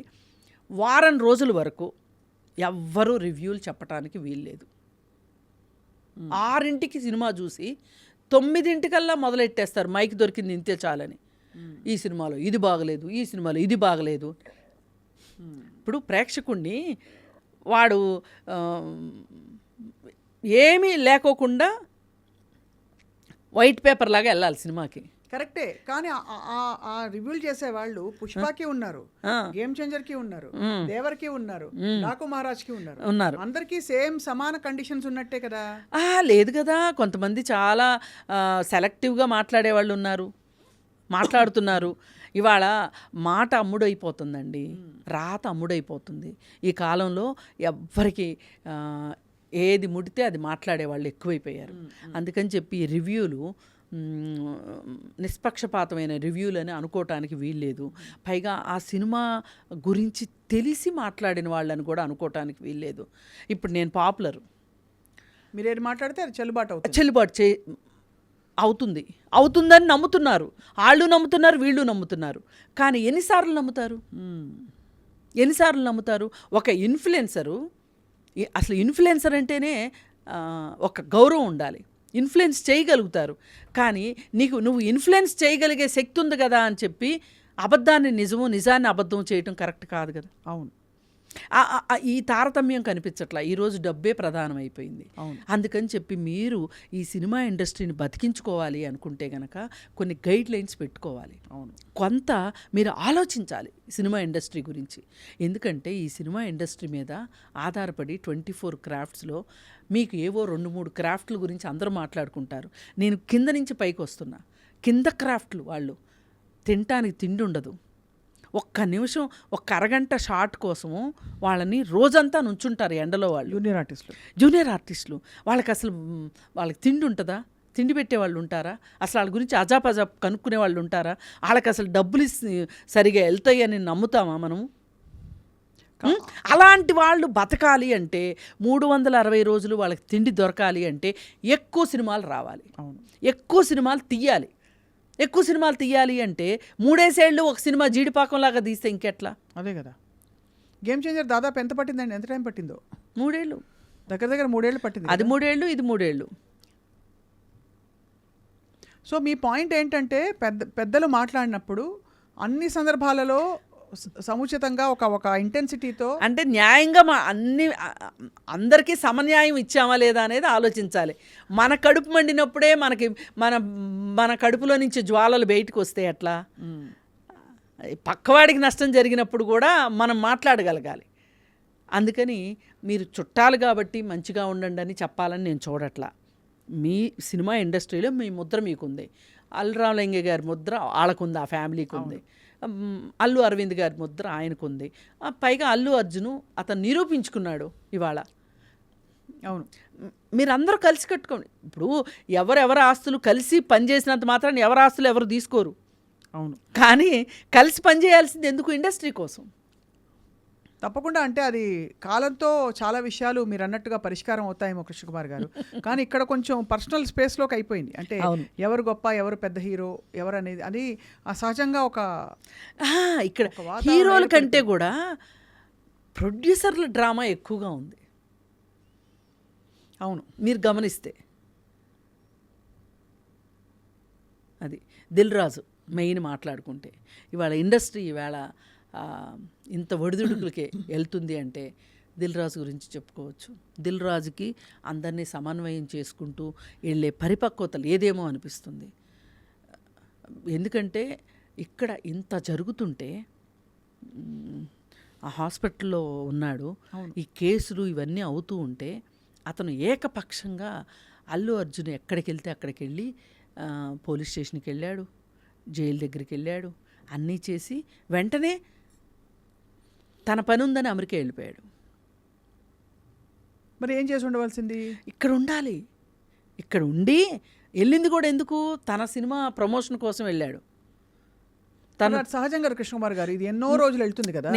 వారం రోజుల వరకు ఎవ్వరూ రివ్యూలు చెప్పడానికి వీల్లేదు. 6ంటికి సినిమా చూసి 9ంటికల్లా మొదలెట్టేస్తారు, మైక్ దొరికింది ఇంతే చాలని. ఈ సినిమాలో ఇది బాగలేదు, ఈ సినిమాలో ఇది బాగలేదు. ఇప్పుడు ప్రేక్షకుడిని వాడు ఏమీ లేకోకుండా వైట్ పేపర్ లాగా వెళ్ళాలి సినిమాకి. కరెక్టే, కానీ ఆ రివ్యూలు చేసే వాళ్ళు పుష్పకి ఉన్నారు, గేమ్ చేంజర్కి ఉన్నారు, దేవర్కి ఉన్నారు, డాకు మహారాజ్కి ఉన్నారు. అందరికీ సేమ్ సమాన కండిషన్స్ ఉన్నట్టే కదా? లేదు కదా, కొంతమంది చాలా సెలెక్టివ్గా మాట్లాడే వాళ్ళు మాట్లాడుతున్నారు. ఇవాళ మాట అమ్ముడైపోతుందండి, రాత అమ్ముడైపోతుంది. ఈ కాలంలో ఎవ్వరికి ఏది ముడితే అది మాట్లాడే వాళ్ళు ఎక్కువైపోయారు. అందుకని చెప్పి రివ్యూలు నిష్పక్షపాతమైన రివ్యూలు అని అనుకోవటానికి వీల్లేదు. పైగా ఆ సినిమా గురించి తెలిసి మాట్లాడిన వాళ్ళని కూడా అనుకోవటానికి వీల్లేదు. ఇప్పుడు నేను పాపులర్, మీరేది మాట్లాడితే అది చెల్లుబాటు అవుతుందని నమ్ముతున్నారు, వాళ్ళు నమ్ముతున్నారు, వీళ్ళు నమ్ముతున్నారు. కానీ ఎన్నిసార్లు నమ్ముతారు? ఒక ఇన్ఫ్లుయెన్సరు, అసలు ఇన్ఫ్లుయెన్సర్ అంటేనే ఒక గౌరవం ఉండాలి, ఇన్ఫ్లుయెన్స్ చేయగలుగుతారు. కానీ నువ్వు ఇన్ఫ్లుయెన్స్ చేయగలిగే శక్తి ఉంది కదా అని చెప్పి అబద్ధాన్ని నిజము, నిజాన్ని అబద్ధం చేయటం కరెక్ట్ కాదు కదా. అవును, ఈ తారతమ్యం కనిపించట్లా. ఈరోజు డబ్బే ప్రధానం అయిపోయింది. అందుకని చెప్పి మీరు ఈ సినిమా ఇండస్ట్రీని బతికించుకోవాలి అనుకుంటే గనక కొన్ని గైడ్ లైన్స్ పెట్టుకోవాలి. కొంత మీరు ఆలోచించాలి సినిమా ఇండస్ట్రీ గురించి. ఎందుకంటే ఈ సినిమా ఇండస్ట్రీ మీద ఆధారపడి 24 క్రాఫ్ట్స్లో మీకు ఏవో 2-3 క్రాఫ్ట్ల గురించి అందరూ మాట్లాడుకుంటారు. నేను కింద నుంచి పైకి వస్తున్నా. కింద క్రాఫ్ట్లు వాళ్ళు తినటానికి తిండి ఉండదు. ఒక్క నిమిషం, ఒక్క అరగంట షాట్ కోసము వాళ్ళని రోజంతా నుంచుంటారు ఎండలో. వాళ్ళు జూనియర్ ఆర్టిస్టులు వాళ్ళకి తిండి ఉంటుందా? తిండి పెట్టే వాళ్ళు ఉంటారా? అసలు వాళ్ళ గురించి అజాపజాప్ కనుక్కునే వాళ్ళు ఉంటారా? వాళ్ళకి అసలు డబ్బులు సరిగా వెళ్తాయి అని నమ్ముతామా మనము? అలాంటి వాళ్ళు బతకాలి అంటే 360 రోజులు వాళ్ళకి తిండి దొరకాలి అంటే ఎక్కువ సినిమాలు రావాలి, ఎక్కువ సినిమాలు తీయాలి. ఎక్కువ సినిమాలు తీయాలి అంటే 3 ఏళ్ళు ఒక సినిమా జీడిపాకంలాగా తీస్తే ఇంకెట్లా? అదే కదా. గేమ్ చేంజర్ దాదాపు ఎంత పట్టిందండి? ఎంత టైం పట్టిందో? 3 ఏళ్ళు, దగ్గర 3 ఏళ్ళు పట్టింది. అది 3 ఏళ్ళు, ఇది 3 ఏళ్ళు. సో మీ పాయింట్ ఏంటంటే పెద్దలు మాట్లాడినప్పుడు అన్ని సందర్భాలలో సముచితంగా ఒక ఇంటెన్సిటీతో, అంటే న్యాయంగా అందరికీ సమన్యాయం ఇచ్చామా లేదా అనేది ఆలోచించాలి. మన కడుపు మండినప్పుడే మన కడుపులో నుంచి జ్వాలలు బయటకు వస్తే ఎట్లా? పక్కవాడికి నష్టం జరిగినప్పుడు కూడా మనం మాట్లాడగలగాలి. అందుకని మీరు చుట్టాలు కాబట్టి మంచిగా ఉండండి అని చెప్పాలని నేను చూడట్లా. మీ సినిమా ఇండస్ట్రీలో మీ ముద్ర మీకుంది. అల్లు రామలింగ గారి ముద్ర వాళ్ళకుంది, ఆ ఫ్యామిలీకి ఉంది. అల్లు అరవింద్ గారి ముద్ర ఆయనకుంది. పైగా అల్లు అర్జును అతను నిరూపించుకున్నాడు ఇవాళ. అవును, మీరందరూ కలిసి కట్టుకోండి. ఇప్పుడు ఎవరెవరి ఆస్తులు కలిసి పనిచేసినంత మాత్రాన్ని ఎవరి ఆస్తులు ఎవరు తీసుకోరు. అవును, కానీ కలిసి పనిచేయాల్సింది ఎందుకు? ఇండస్ట్రీ కోసం. తప్పకుండా. అంటే అది కాలంతో చాలా విషయాలు మీరు అన్నట్టుగా పరిష్కారం అవుతాయేమో కృష్ణకుమార్ గారు. కానీ ఇక్కడ కొంచెం పర్సనల్ స్పేస్లోకి అయిపోయింది. అంటే ఎవరు గొప్ప, ఎవరు పెద్ద హీరో, ఎవరు అనేది అది సహజంగా ఇక్కడ హీరోల కంటే కూడా ప్రొడ్యూసర్ల డ్రామా ఎక్కువగా ఉంది. అవును, మీరు గమనిస్తే అది దిల్ రాజు మెయిన్ మాట్లాడుకుంటే ఇవాళ ఇండస్ట్రీ ఇవాళ ఇంత ఒడిదుడుకులకే వెళ్తుంది అంటే దిల్ రాజు గురించి చెప్పుకోవచ్చు. దిల్ రాజుకి అందరినీ సమన్వయం చేసుకుంటూ వెళ్ళే పరిపక్వత లేదేమో అనిపిస్తుంది. ఎందుకంటే ఇక్కడ ఇంత జరుగుతుంటే ఆ హాస్పిటల్లో ఉన్నాడు, ఈ కేసులు ఇవన్నీ అవుతూ ఉంటే అతను ఏకపక్షంగా అల్లు అర్జున్ ఎక్కడికి వెళ్తే అక్కడికి వెళ్ళి పోలీస్ స్టేషన్కి వెళ్ళాడు, జైలు దగ్గరికి వెళ్ళాడు, అన్నీ చేసి వెంటనే తన పని ఉందని అమెరికా వెళ్ళిపోయాడు. మరి ఏం చేసి ఉండవలసింది? ఇక్కడ ఉండాలి. ఇక్కడ ఉండి వెళ్ళింది కూడా ఎందుకు? తన సినిమా ప్రమోషన్ కోసం వెళ్ళాడు. తన సహజంగా కృష్ణకుమార్ గారు ఇది ఎన్నో రోజులు వెళ్తుంది కదా.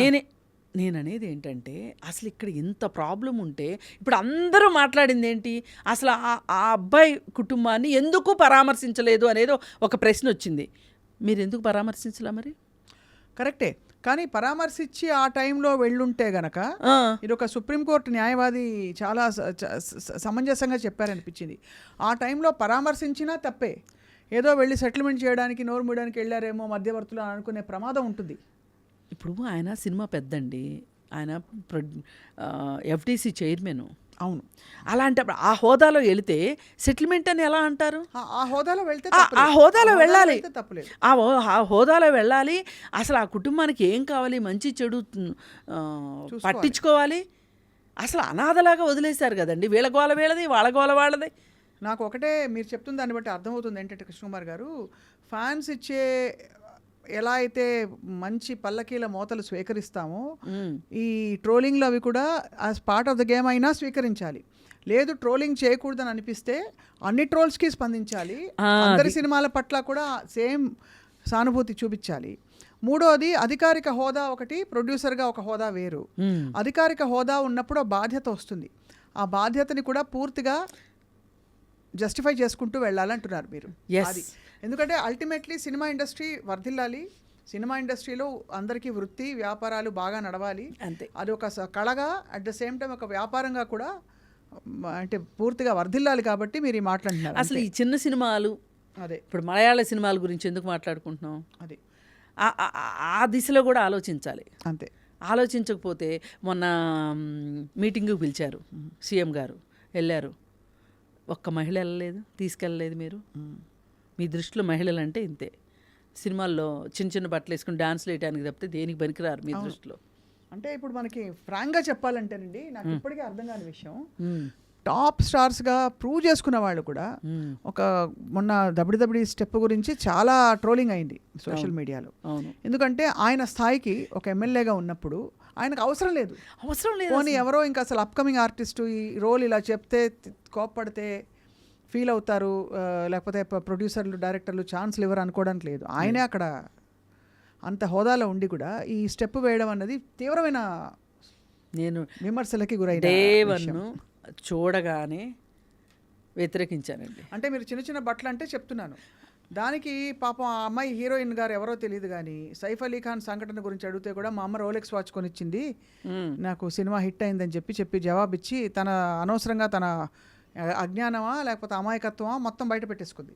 నేను అనేది ఏంటంటే అసలు ఇక్కడ ఇంత ప్రాబ్లం ఉంటే ఇప్పుడు అందరూ మాట్లాడింది ఏంటి? అసలు ఆ అబ్బాయి కుటుంబాన్ని ఎందుకు పరామర్శించలేదు అనేది ఒక ప్రశ్న వచ్చింది. మీరు ఎందుకు పరామర్శించలే? మరి కరెక్టే, కానీ పరామర్శించి ఆ టైంలో వెళ్ళుంటే గనక ఇది ఒక సుప్రీంకోర్టు న్యాయవాది చాలా సమంజసంగా చెప్పారనిపించింది. ఆ టైంలో పరామర్శించినా తప్పే, ఏదో వెళ్ళి సెటిల్మెంట్ చేయడానికి నోరు మూయడానికి వెళ్ళారేమో మధ్యవర్తులు అనుకునే ప్రమాదం ఉంటుంది. ఇప్పుడు ఆయన సినిమా పెద్దండి, ఆయన ఎఫ్టీసీ చైర్మన్. అవును, అలాంటప్పుడు ఆ హోదాలో వెళితే సెటిల్మెంట్ అని ఎలా అంటారు? ఆ హోదాలో వెళ్తే ఆ హోదాలో వెళ్ళాలి, తప్పలేదు. ఆ హోదాలో వెళ్ళాలి. అసలు ఆ కుటుంబానికి ఏం కావాలి, మంచి చెడు పట్టించుకోవాలి. అసలు అనాథలాగా వదిలేశారు కదండి. వీళ్ళ గోల వీళ్ళది, వాళ్ళ గోల వాళ్ళది. నాకు ఒకటే మీరు చెప్తున్న దాన్ని బట్టి అర్థమవుతుంది ఏంటంటే కృష్ణకుమార్ గారు, ఫ్యాన్స్ ఇచ్చే ఎలా అయితే మంచి పల్లకీల మోతలు స్వీకరిస్తామో ఈ ట్రోలింగ్లో అవి కూడా as part of the game అయినా స్వీకరించాలి. లేదు ట్రోలింగ్ చేయకూడదని అనిపిస్తే అన్ని ట్రోల్స్కి స్పందించాలి. అందరి సినిమాల పట్ల కూడా సేమ్ సానుభూతి చూపించాలి. మూడోది అధికారిక హోదా ఒకటి, ప్రొడ్యూసర్గా ఒక హోదా వేరు. అధికారిక హోదా ఉన్నప్పుడు ఆ బాధ్యత వస్తుంది. ఆ బాధ్యతని కూడా పూర్తిగా జస్టిఫై చేసుకుంటూ వెళ్ళాలంటున్నారు మీరు. అది ఎందుకంటే అల్టిమేట్లీ సినిమా ఇండస్ట్రీ వర్ధిల్లాలి, సినిమా ఇండస్ట్రీలో అందరికీ వృత్తి వ్యాపారాలు బాగా నడవాలి. అంతే, అది ఒక కళగా అట్ ద సేమ్ టైం ఒక వ్యాపారంగా కూడా అంటే పూర్తిగా వర్ధిల్లాలి. కాబట్టి మీరు మాట్లాడుతున్నారు. అసలు ఈ చిన్న సినిమాలు, అదే ఇప్పుడు మలయాళ సినిమాల గురించి ఎందుకు మాట్లాడుకుంటున్నాం? అది ఆ దిశలో కూడా ఆలోచించాలి. అంతే, ఆలోచించకపోతే మొన్న మీటింగ్కి పిలిచారు సీఎం గారు, వెళ్ళారు. ఒక్క మహిళ వెళ్ళలేదు, తీసుకెళ్ళలేదు. మీరు మీ దృష్టిలో మహిళలు అంటే ఇంతే, సినిమాల్లో చిన్న చిన్న బట్టలు వేసుకుని డాన్స్లు వేయడానికి తప్పితే దేనికి పనికిరారు మీ దృష్టిలో. అంటే ఇప్పుడు మనకి ఫ్రాంక్గా చెప్పాలంటేనండి, నాకు ఇప్పటికీ అర్థం కాని విషయం, టాప్ స్టార్స్గా ప్రూవ్ చేసుకున్న వాళ్ళు కూడా ఒక మొన్న దబిడి స్టెప్ గురించి చాలా ట్రోలింగ్ అయింది సోషల్ మీడియాలో. ఎందుకంటే ఆయన స్థాయికి ఒక ఎమ్మెల్యేగా ఉన్నప్పుడు ఆయనకు అవసరం లేదు. పోనీ ఎవరో ఇంకా అసలు అప్కమింగ్ ఆర్టిస్టు ఈ రోల్ ఇలా చెప్తే కోప్పడితే ఫీల్ అవుతారు, లేకపోతే ప్రొడ్యూసర్లు డైరెక్టర్లు ఛాన్స్లు ఇవ్వరు అనుకోవడానికి లేదు. ఆయనే అక్కడ అంత హోదాలో ఉండి కూడా ఈ స్టెప్ వేయడం అన్నది తీవ్రమైన నేను విమర్శలకి గురైన దేవన్ను చూడగానే వ్యతిరేకించానండి. అంటే మీరు చిన్న చిన్న బట్టలు అంటే చెప్తున్నాను, దానికి పాపం ఆ అమ్మాయి హీరోయిన్ గారు ఎవరో తెలియదు కానీ సైఫ్ అలీ ఖాన్ సంఘటన గురించి అడిగితే కూడా మా అమ్మ రోలెక్స్ వాచ్ కొనిచ్చింది, నాకు సినిమా హిట్ అయిందని చెప్పి జవాబిచ్చి తన అనవసరంగా తన అజ్ఞానమా లేకపోతే అమాయకత్వమా మొత్తం బయట పెట్టేసుకుంది.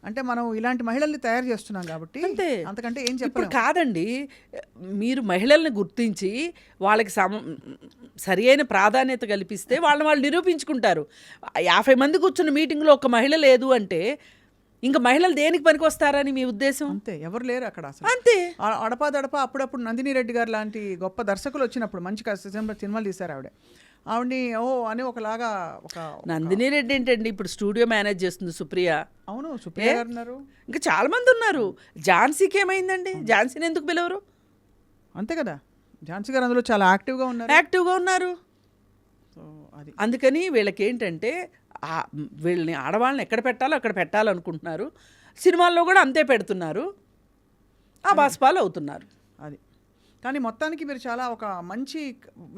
అంటే మనం ఇలాంటి మహిళల్ని తయారు చేస్తున్నాం కాబట్టి అంతే, అంతకంటే ఏం చెప్పాలి. ఇప్పుడు కాదండి, మీరు మహిళల్ని గుర్తించి వాళ్ళకి సరి అయిన ప్రాధాన్యత కల్పిస్తే వాళ్ళు నిరూపించుకుంటారు. 50 మంది కూర్చున్న మీటింగ్లో ఒక మహిళ లేదు అంటే ఇంకా మహిళలు దేనికి పనికి వస్తారని మీ ఉద్దేశం? అంతే, ఎవరు లేరు అక్కడ అసలు. అంతే, అడపా అప్పుడప్పుడు నందిని రెడ్డి గారు లాంటి గొప్ప దర్శకులు వచ్చినప్పుడు మంచి సినిమాలు తీశారు ఆవిడని అని ఒకలాగా నందిని రెడ్డి ఏంటండి, ఇప్పుడు స్టూడియో మేనేజ్ చేస్తుంది సుప్రియ. అవును, సుప్రియ గారు ఉన్నారు, ఇంకా చాలా మంది ఉన్నారు. ఝాన్సీకి ఏమైందండి? ఝాన్సీని ఎందుకు పిలవరు? అంతే కదా, ఝాన్సీ గారు అందులో చాలా యాక్టివ్గా ఉన్నారు. అది అందుకని వీళ్ళకి ఏంటంటే వీళ్ళని ఆడవాళ్ళని ఎక్కడ పెట్టాలో అక్కడ పెట్టాలనుకుంటున్నారు. సినిమాల్లో కూడా అంతే పెడుతున్నారు, ఆ బాస్పాలు అవుతున్నారు. అది కానీ మొత్తానికి మీరు చాలా ఒక మంచి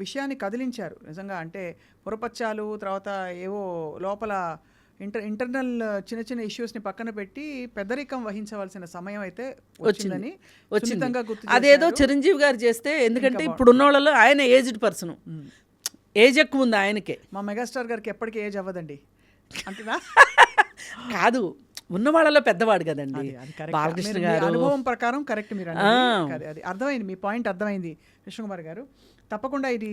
విషయాన్ని కదిలించారు నిజంగా. అంటే పొరపచ్చాలు, తర్వాత ఏవో లోపల ఇంటర్నల్ చిన్న చిన్న ఇష్యూస్ని పక్కన పెట్టి పెద్దరికం వహించవలసిన సమయం అయితే వచ్చిందని అదేదో చిరంజీవి గారు చేస్తే, ఎందుకంటే ఇప్పుడు ఉన్న వాళ్ళలో ఆయన ఏజ్డ్ పర్సన్, ఏజ్ ఎక్కువ ఉంది ఆయనకే. మా మెగాస్టార్ గారికి ఎప్పటికీ ఏజ్ అవ్వదండి అంతేనా? కాదు, ఉన్న వాళ్ళలో పెద్దవాడు కదండి బాలకృష్ణ గారు. అనుభవం ప్రకారం కరెక్ట్ మీరు అది అర్థమైంది, మీ పాయింట్ అర్థమైంది కృష్ణకుమార్ గారు. తప్పకుండా ఇది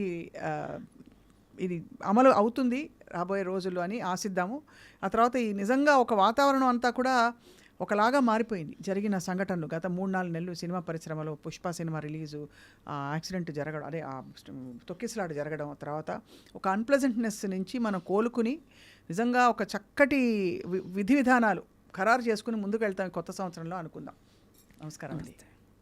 అమలు అవుతుంది రాబోయే రోజుల్లో అని ఆశిద్దాము. ఆ తర్వాత ఈ నిజంగా ఒక వాతావరణం అంతా కూడా ఒకలాగా మారిపోయింది. జరిగిన సంఘటనలు గత 3-4 నెలలు సినిమా పరిశ్రమలో, పుష్ప సినిమా రిలీజు, యాక్సిడెంట్ జరగడం, అదే తొక్కిసలాట జరగడం, తర్వాత ఒక అన్ప్లెజెంట్నెస్ నుంచి మనం కోలుకుని నిజంగా ఒక చక్కటి విధి విధానాలు ఖరారు చేసుకుని ముందుకు వెళ్తాం కొత్త సంవత్సరంలో అనుకుందాం. నమస్కారం అండి.